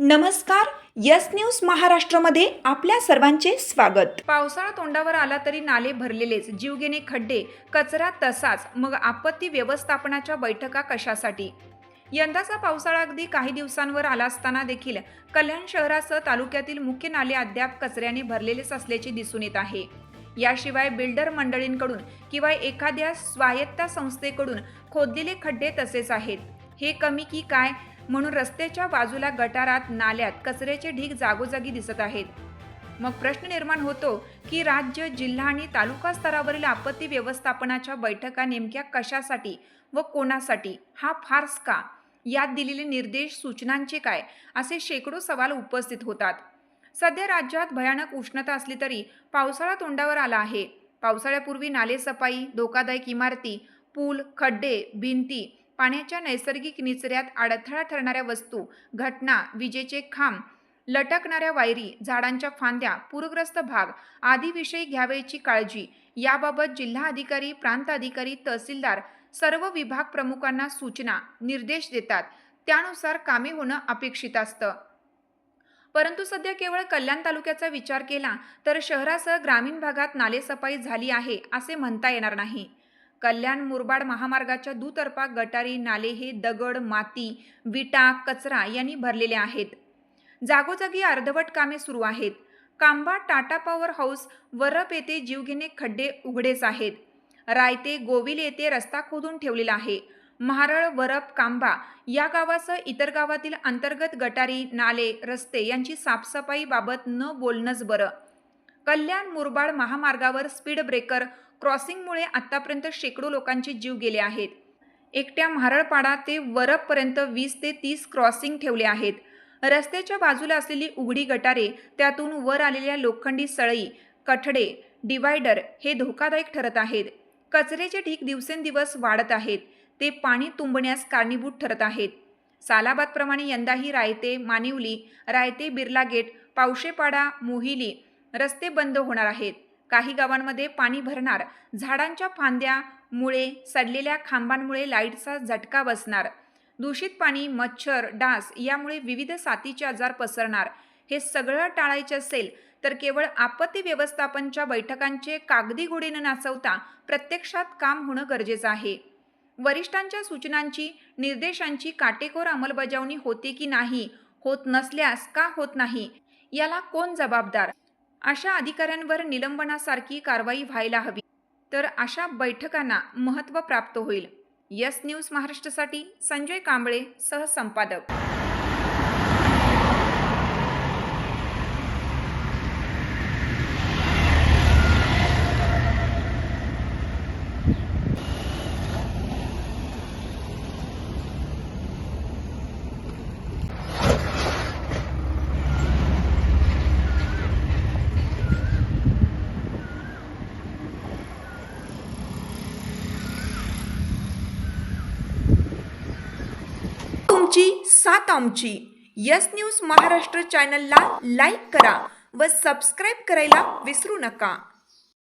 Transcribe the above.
नमस्कार. Yes news महाराष्ट्रामध्ये आपल्या सर्वांचे स्वागत. पावसाळा तोंडावर आला तरी नाले भरलेलेच, जीवघेणे खड्डे, कचरा तसाच. मग आपत्ती व्यवस्थापनाच्या बैठका कशासाठी? यंदाचा पावसाळा अगदी काही दिवसांवर आला असताना देखील कल्याण शहरासह तालुक्यातील मुख्य नाले अद्याप कचऱ्याने भरलेलेच असल्याचे दिसून येत आहे. याशिवाय बिल्डर मंडळींकडून किंवा एखाद्या स्वायत्त संस्थेकडून खोदलेले खड्डे तसेच आहेत. हे कमी की काय म्हणून रस्त्याच्या बाजूला गटारात, नाल्यात कचऱ्याचे ढीग जागोजागी दिसत आहेत. मग प्रश्न निर्माण होतो की राज्य, जिल्हा आणि तालुका स्तरावरील आपत्ती व्यवस्थापनाच्या बैठका नेमक्या कशासाठी व कोणासाठी? हा फार्स का? यात दिलेले निर्देश, सूचनांचे काय? असे शेकडो सवाल उपस्थित होतात. सध्या राज्यात भयानक उष्णता असली तरी पावसाळा तोंडावर आला आहे. पावसाळ्यापूर्वी नाले सफाई, धोकादायक इमारती, पूल, खड्डे, भिंती, पाण्याच्या नैसर्गिक निचऱ्यात अडथळा ठरणाऱ्या वस्तू, घटना, विजेचे खांब, लटकणाऱ्या वायरी, झाडांच्या फांद्या, पूरग्रस्त भाग आदी विषयी घ्यावयाची काळजी याबाबत जिल्हा अधिकारी, प्रांत अधिकारी, तहसीलदार सर्व विभाग प्रमुखांना सूचना, निर्देश देतात. त्यानुसार कामे होणं अपेक्षित असतं. परंतु सध्या केवळ कल्याण तालुक्याचा विचार केला तर शहरासह ग्रामीण भागात नालेसफाई झाली आहे असे म्हणता येणार नाही. कल्याण मुरबाड महामार्गाच्या दुतर्फा गटारी, नाले हे दगड, माती, विटा, कचरा यांनी भरलेले आहेत. जागोजागी अर्धवट कामे सुरू आहेत. कांबा टाटा पॉवर हाऊस, वरप येथे जीवघेणे खड्डे उघडेच आहेत. रायते, गोविल येथे रस्ता खोदून ठेवलेला आहे. महारळ, वरप, कांबा या गावासह इतर गावातील अंतर्गत गटारी, नाले, रस्ते यांची साफसफाई बाबत न बोलणंच बरं. कल्याण मुरबाड महामार्गावर स्पीड ब्रेकर क्रॉसिंगमुळे आतापर्यंत शेकडो लोकांचे जीव गेले आहेत. एकट्या म्हारळपाडा ते वरपपर्यंत 20 ते 30 क्रॉसिंग ठेवले आहेत. रस्त्याच्या बाजूला असलेली उघडी गटारे, त्यातून वर आलेल्या लोखंडी सळई, कठडे, डिवायडर हे धोकादायक ठरत आहेत. कचऱ्याचे ढीग दिवसेंदिवस वाढत आहेत. ते पाणी तुंबण्यास कारणीभूत ठरत आहेत. सालाबादप्रमाणे यंदाही रायते, मानिवली, रायते, बिर्ला गेट, पावशेपाडा, मोहिली रस्ते बंद होणार आहेत. काही गावांमध्ये पाणी भरणार. झाडांच्या फांद्या, मुळे, सडलेल्या खांबांमुळे लाईटचा झटका बसणार. दूषित पाणी, मच्छर, डास यामुळे विविध साथीचे आजार पसरणार. हे सगळं टाळायचे असेल तर केवळ आपत्ती व्यवस्थापनच्या बैठकांचे कागदी घोडे न नाचवता प्रत्यक्षात काम होणं गरजेचं आहे. वरिष्ठांच्या सूचनांची, निर्देशांची काटेकोर अंमलबजावणी होते की नाही, होत नसल्यास का होत नाही, याला कोण जबाबदार? अशा अधिकाऱ्यांवर निलंबनासारखी कारवाई व्हायला हवी. तर अशा बैठकांना महत्त्व प्राप्त होईल. यस न्यूज महाराष्ट्रासाठी संजय कांबळे, सहसंपादक. तुमची साथ आमची. यस न्यूज महाराष्ट्र चॅनलला लाईक करा व सबस्क्राईब करायला विसरू नका.